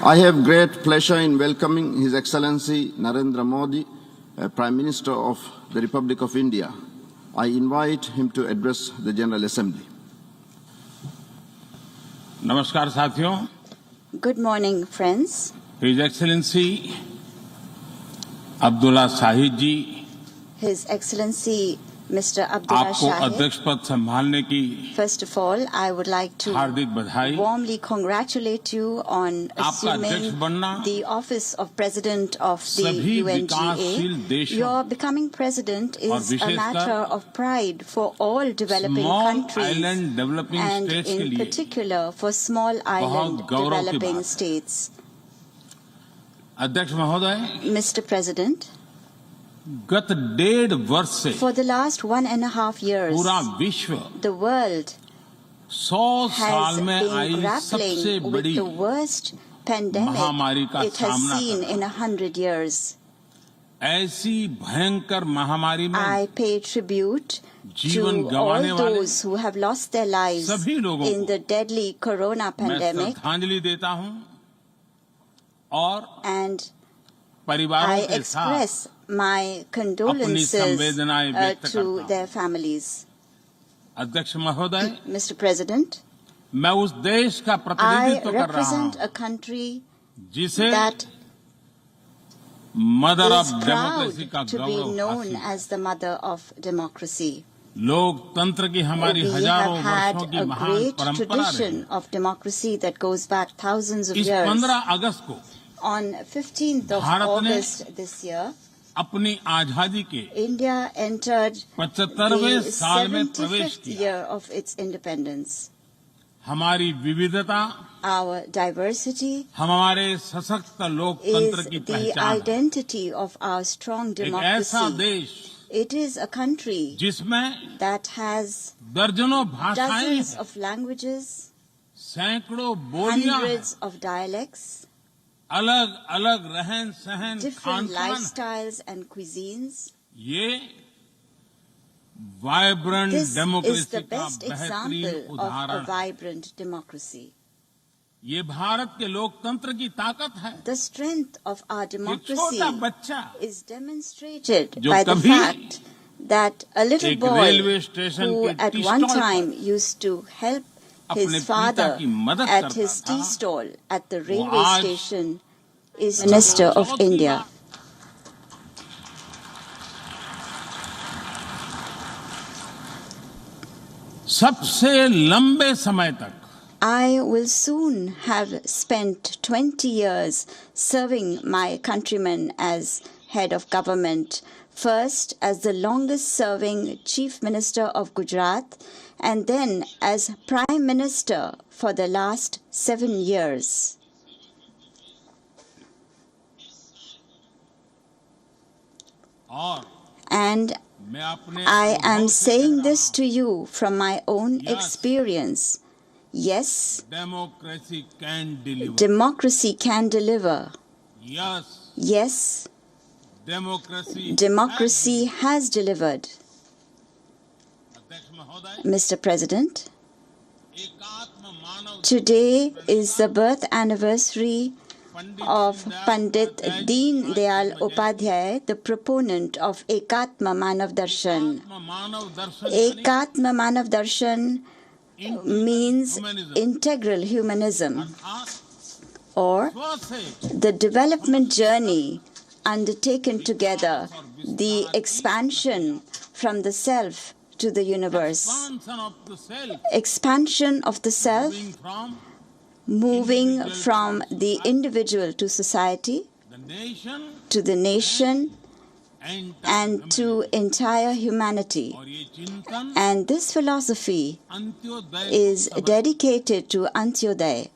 I have great pleasure in welcoming His Excellency Narendra Modi, Prime Minister of the Republic of India. I invite him to address the General Assembly. नमस्कार साथियों. Good morning, friends. His Excellency Abdullah Shahid ji, His Excellency Mr. Abdullah आपको अध्यक्ष Shahid, पद संभालने की first of all, I would like to हार्दिक बधाई. warmly congratulate you on आपका अध्यक्ष assuming बनना the office of President of the सभी विकासशील UNGA. देशों Your becoming president और is a विशेषकर matter of pride for all developing small countries island developing and states के in लिए particular for small island गौरव की developing बात है. states. अध्यक्ष महोदय, Mr. President, गत 1.5 वर्ष से for the last 1.5 years, पूरा विश्व the world 100 साल has में been आई सबसे grappling with बड़ी the worst महामारी pandemic का it has सामना seen कर in 100 years. ऐसी भयंकर महामारी में I pay tribute जीवन to गंवाने all वाले those who have lost their lives सभी लोगों in को the deadly corona मैं pandemic, श्रद्धांजलि देता हूं और and परिवारों I के साथ express my condolences संवेदनाएं व्यक्त to करता their families. अध्यक्ष महोदय, Mr. President, मैं उस देश का I प्रतिनिधित्व कर रहा represent हूं a country जिसे that mother of is democracy का proud to be Gaurav known हासिल. as the mother of democracy. लोकतंत्र की हमारी We have हजारों had वर्षों की a महान great परंपरा tradition रही. of democracy that goes back thousands of इस years. 15 अगस्त को On 15th of भारत ने August this year, अपनी आजादी के India entered 75वें the साल में प्रवेश 75th किया. year of its independence. हमारी विविधता Our diversity हमारे सशक्त लोकतंत्र is की the पहचान है. identity of our strong एक ऐसा democracy. देश It is a country जिसमें that has दर्जनों भाषाएं dozens हैं, of languages, सैकड़ों बोलियां हैं, hundreds of dialects, अलग अलग रहन सहन different खान पान. lifestyles and cuisines. ये vibrant This is democracy the का best बेहतरीन example of a उदाहरण है. vibrant democracy. ये भारत के लोकतंत्र की ताकत है. The strength of our एक democracy छोटा बच्चा is demonstrated जो by the कभी fact that a little एक boy रेलवे स्टेशन who के at T one stall time पर used to help अपने his पिता father की मदद at करता his tea था, stall at the railway आज station is Minister of चौथी India. बार सबसे लंबे समय तक I will soon have spent 20 years serving my countrymen as head of government, first as the longest serving Chief Minister of Gujarat and then as Prime Minister for the last 7 years. और And मैं अपने I am अनुभव से saying कह this रहा to you from my own Yes. experience. Yes, हूं, democracy can deliver. democracy can deliver. Yes, Yes, democracy democracy has delivered. अध्यक्ष महोदय, Mr. President, एकात्म मानव today is the birth anniversary of Pandit Deen Dayal Upadhyay, the proponent of Ekatma Manav Darshan. Manav Darshan Ekatma Manav Darshan means integral humanism, or the development journey undertaken together, the expansion from the self to the universe. Expansion of the self, moving from the individual to society, to the nation, and to entire humanity. And this philosophy is dedicated to Antyodaya.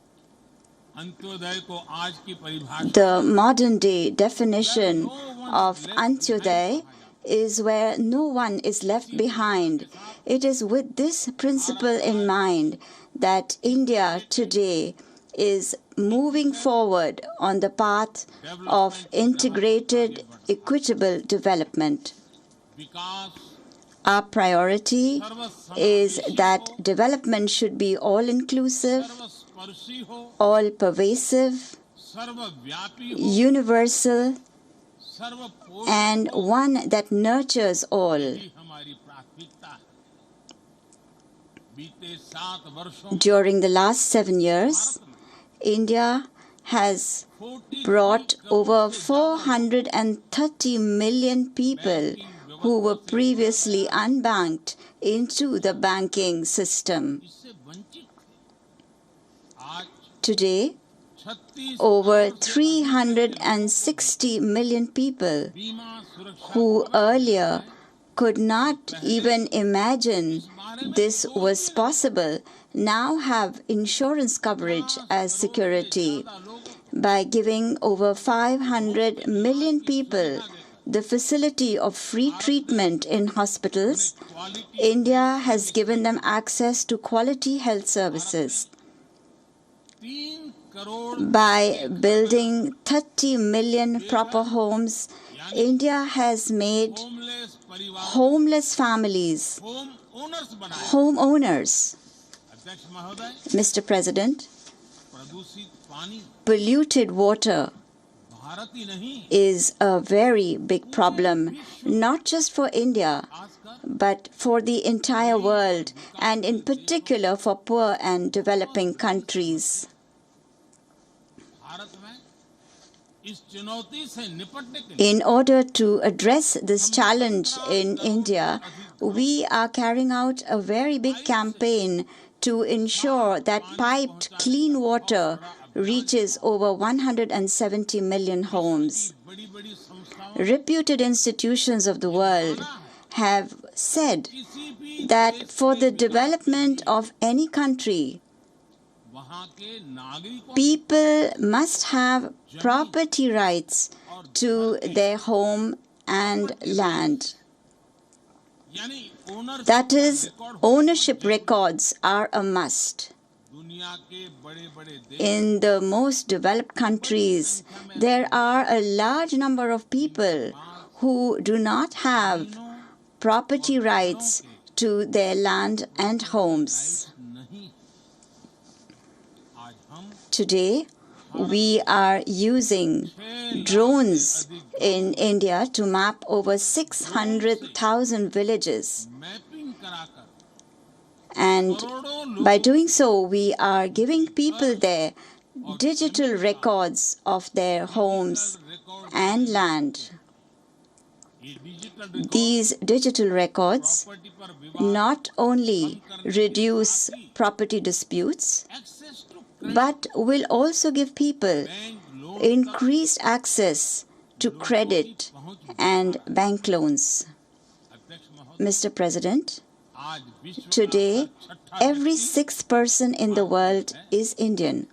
The modern day definition of Antyodaya is where no one is left behind. It is with this principle in mind that India today is moving forward on the path of integrated, equitable development. Our priority is that development should be all-inclusive, all-pervasive, सर्वव्यापी हो, universal, सर्वपोषक and one that nurtures all. ही हमारी प्राथमिकता है। बीते 7 वर्षों में During the last 7 years, India has 40 brought over से ज्यादा 430 million people who were previously unbanked into the banking system. इससे वंचित थे। आज Today, 36 over 360 million people बीमा सुरक्षा who earlier could not even imagine this was possible now have insurance coverage as security. By giving over 500 million people the facility of free treatment in hospitals, India has given them access to quality health services. 3 crore By building 30 million proper homes, India has made homeless परिवार homeless families home owners बनाए। homeowners. अध्यक्ष महोदय, Mr. President, प्रदूषित पानी polluted water Bharat ही नहीं, is a very big problem, not just for India, खासकर but for the entire world, and in particular for poor and developing countries. Bharat में इस चुनौती से निपटने के लिए In order to address this challenge in India, we are carrying out a very big campaign to ensure that piped clean water reaches over 170 million homes. बड़ी-बड़ी संस्थाओं Reputed institutions of the world have said किसी भी that for the development of any country, वहाँ के नागरिकों people must have property rights to their home and land. यानी owner That is, ownership records are a must. दुनिया के बड़े-बड़े देश In the most developed countries, there are a large number of people who do not have property rights to their land and homes. नहीं। आज हम Today, we are using drones in India to map over 600,000 villages. Mapping कराकर And करोड़ों लोग by doing so, we are giving people there digital records of their homes record and land. ये digital These digital records property पर विवाद not only reduce property disputes, access to but will also give people bank loan increased access to credit and bank loans. अध्यक्ष महोदय, Mr. President, आज विश्व का today छठा every sixth person in the world is Indian.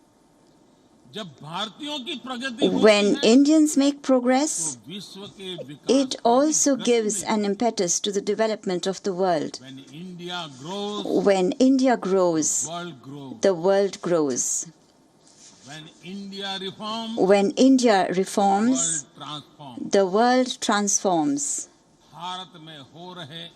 जब भारतीयों की प्रगति होती When है Indians make progress, तो विश्व के विकास it also gives an impetus to the development of the world. when India grows, When India grows, world grows. the world grows. When India reforms, When India reforms, world transforms. the world transforms. Bharat में हो रहे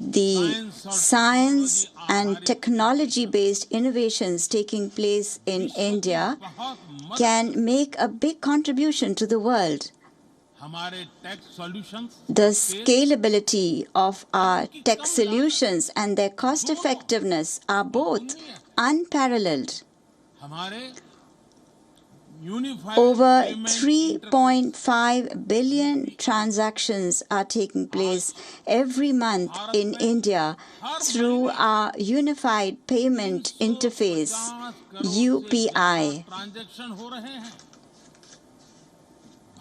The science and technology-based innovations taking place in India बहुत मदद can make a big contribution to the world. हमारे tax solutions The scalability of our tech solutions and their cost effectiveness are both unparalleled. हमारे unified Over payment 3.5 billion transactions are taking place every month in India through our Unified Payment Interface, UPI. Transaction हो रहे हैं।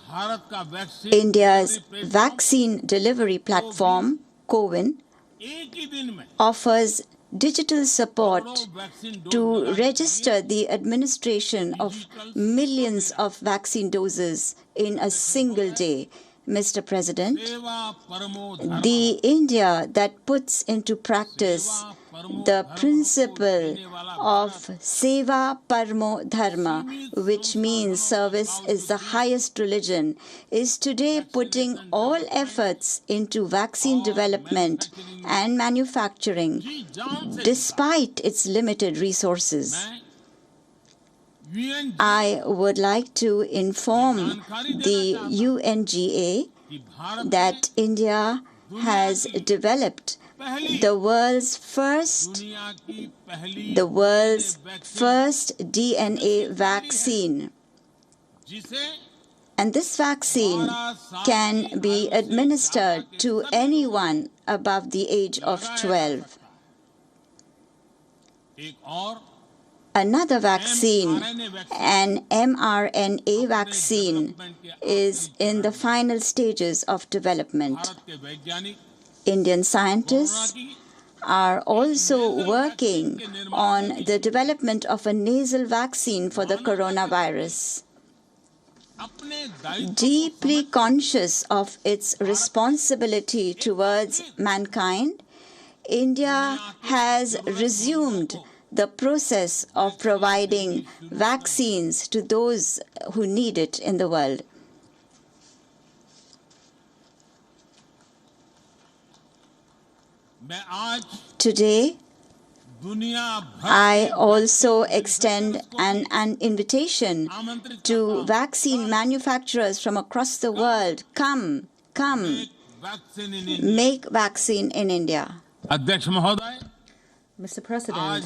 भारत का vaccine India's vaccine delivery platform, CoWIN, एक ही दिन में offers digital support vaccine to register the administration of millions of vaccine doses in a single day. Mr. President, सेवा परमो धर्म the India that puts into practice the principle of Seva Parmo Dharma, which means service is the highest religion, is today putting all efforts into vaccine development and manufacturing despite its limited resources. मैं I would like to inform the UNGA that India has developed the world's first DNA vaccine. And this vaccine can be administered to anyone above the age of 12. Another vaccine, an mRNA vaccine, is in the final stages of development. Indian scientists are also working on the development of a nasal vaccine for the coronavirus. Deeply conscious of its responsibility towards mankind, India has resumed the process of providing vaccines to those who need it in the world. Today, I also extend an invitation to vaccine manufacturers from across the world. Come, make vaccine in India. Mr. President,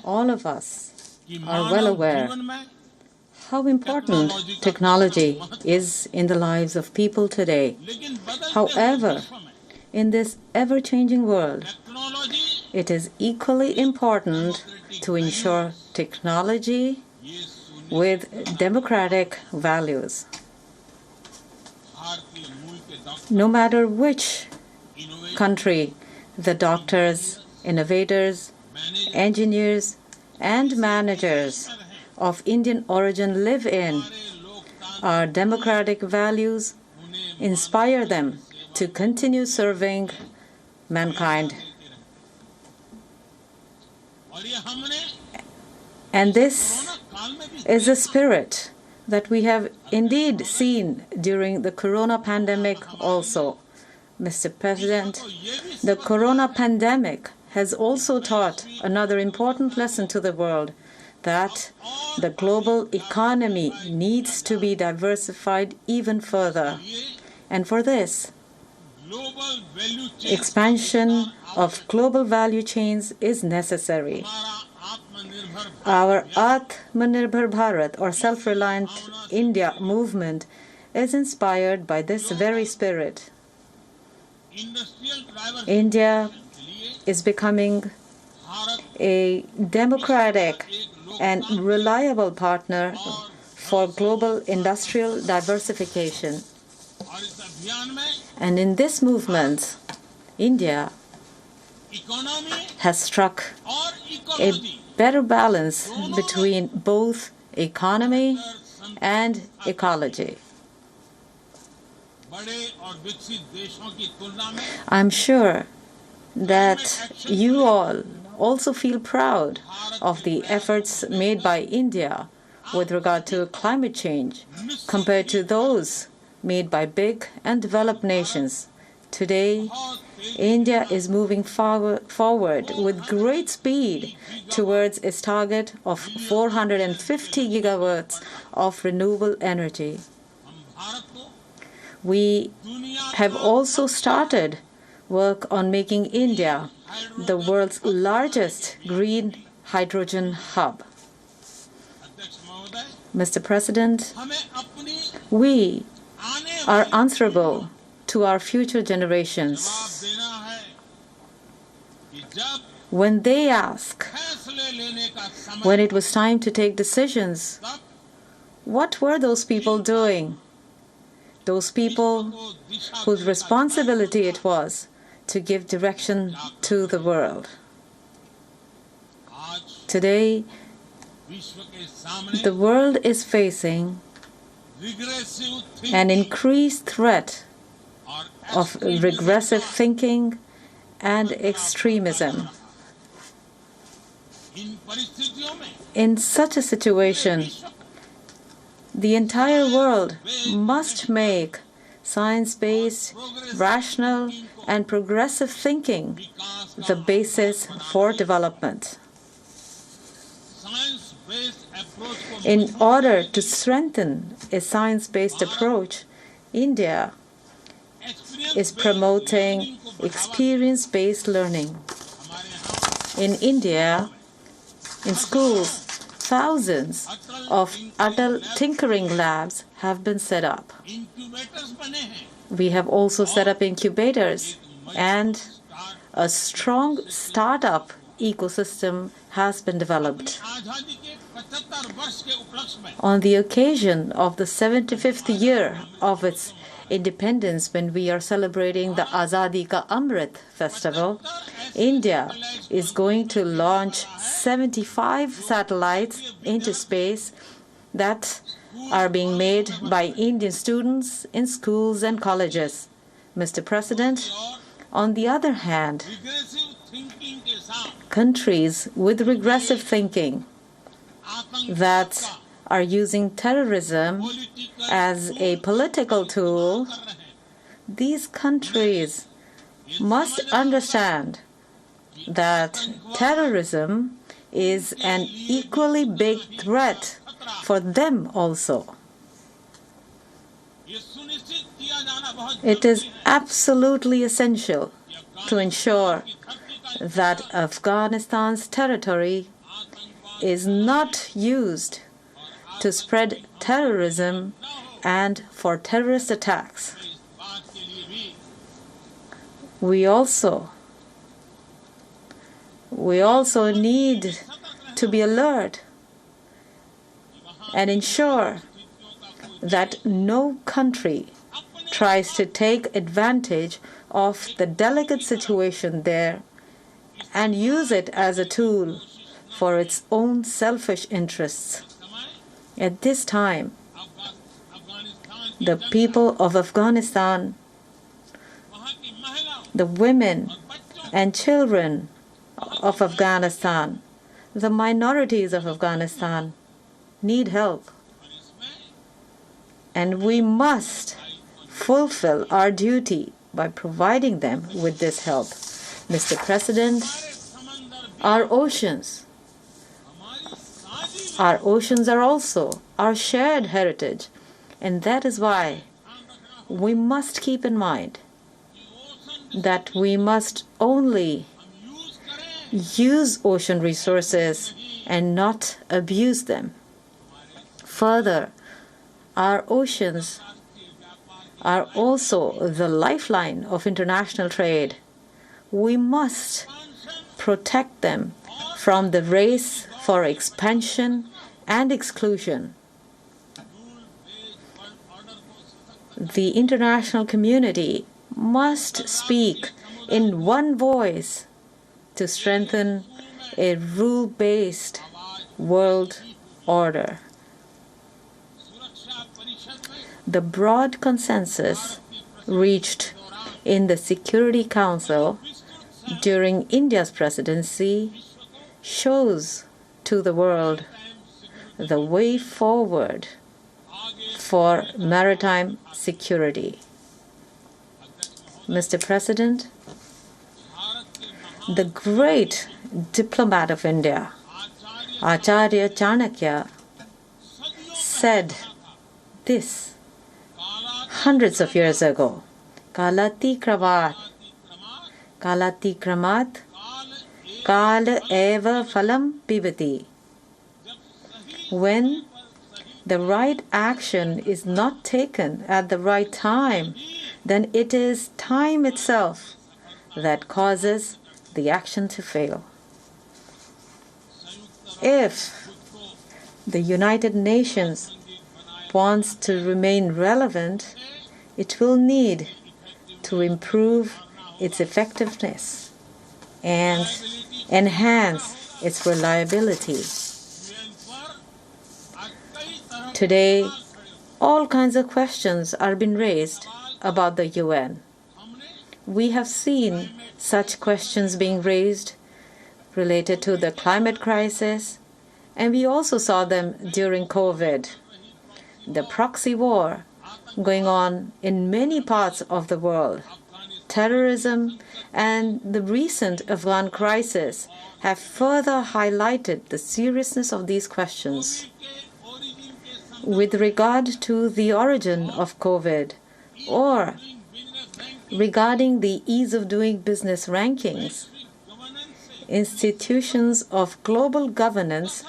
all of us are well aware how important technology is in the lives of people today. However, in this ever-changing world, it is equally important to ensure technology with democratic values. No matter which country the doctors, innovators, engineers, and managers of Indian origin live in, our democratic values inspire them to continue serving mankind. And this is a spirit that we have indeed seen during the corona pandemic also. Mr. President, the corona pandemic has also taught another important lesson to the world, that the global economy needs to be diversified even further. And for this, expansion of global value chains is necessary. Our Atmanirbhar Bharat, or Self-Reliant India movement, is inspired by this very spirit. India is becoming a democratic and reliable partner for global industrial diversification. And in this movement, India has struck a better balance between both economy and ecology. I'm sure that you all also feel proud of the efforts made by India with regard to climate change compared to those made by big and developed nations. Today, India is moving forward with great speed towards its target of 450 gigawatts of renewable energy. We have also started work on making India the world's largest green hydrogen hub. Mr. President, we are answerable to our future generations. When they ask, when it was time to take decisions, what were those people doing? Those people whose responsibility it was to give direction to the world. Today, the world is facing an increased threat of regressive thinking and extremism. In such a situation, the entire world must make science-based, rational, and progressive thinking the basis for development. In order to strengthen a science-based approach, India is promoting experience-based learning. In India, in schools, thousands of adult tinkering labs have been set up. We have also set up incubators, and a strong startup ecosystem has been developed. On the occasion of the 75th year of its independence, when we are celebrating the Azadi Ka Amrit Festival, India is going to launch 75 satellites into space that are being made by Indian students in schools and colleges. Mr. President, on the other hand, countries with regressive thinking that are using terrorism as a political tool, these countries must understand that terrorism is an equally big threat for them also. It is absolutely essential to ensure that Afghanistan's territory is not used to spread terrorism and for terrorist attacks. We also need to be alert and ensure that no country tries to take advantage of the delicate situation there and use it as a tool for its own selfish interests. At this time, the people of Afghanistan, the women and children of Afghanistan, the minorities of Afghanistan need help. And we must fulfill our duty by providing them with this help. Mr. President, our oceans are also our shared heritage, and that is why we must keep in mind that we must only use ocean resources and not abuse them. Further, our oceans are also the lifeline of international trade. We must protect them from the race for expansion and exclusion. The international community must speak in one voice to strengthen a rule-based world order. The broad consensus reached in the Security Council during India's presidency shows to the world the way forward for maritime security. Mr. President, the great diplomat of India, Acharya Chanakya, said this hundreds of years ago: Kalati kramat, kal eva phalam pibati. When the right action is not taken at the right time, then it is time itself that causes the action to fail. If the United Nations wants to remain relevant, it will need to improve its effectiveness and enhance its reliability. Today, all kinds of questions are being raised about the UN. We have seen such questions being raised related to the climate crisis, and we also saw them during COVID. The proxy war going on in many parts of the world. terrorism, and the recent Afghan crisis have further highlighted the seriousness of these questions. With regard to the origin of COVID, or regarding the ease of doing business rankings, institutions of global governance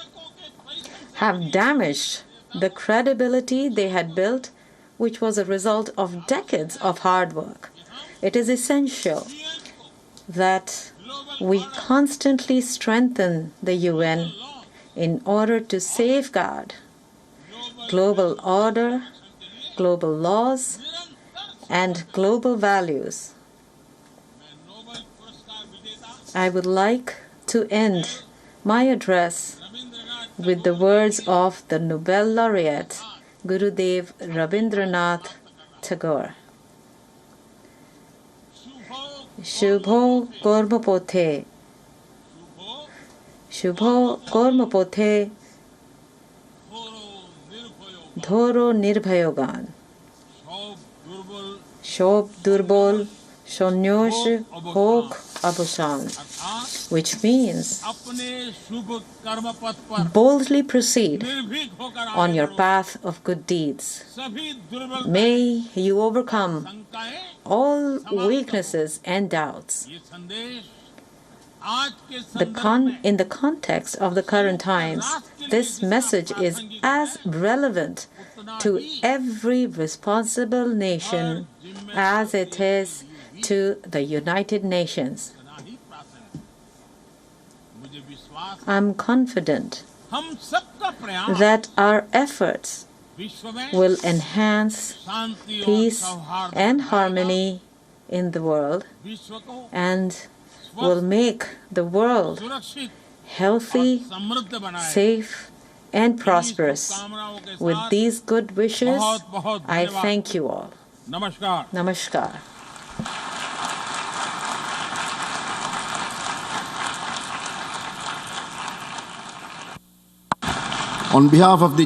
have damaged the credibility they had built, which was a result of decades of hard work. It is essential that we constantly strengthen the UN in order to safeguard global order, global laws, and global values. I would like to end my address with the words of the Nobel laureate, Gurudev Rabindranath Tagore. Shubho Kormapothe, Shubho Kormapothe, Dhoro Nirbhayogan, Shob Durbol, Shonyosh Hok Abushan, which means boldly proceed on your path of good deeds. May you overcome all weaknesses and doubts. In the context of the current times, this message is as relevant to every responsible nation as it is to the United Nations. I'm confident that our efforts will enhance peace and harmony in the world and will make the world healthy, safe, and prosperous. With these good wishes, I thank you all. Namaskar. Namaskar. On behalf of the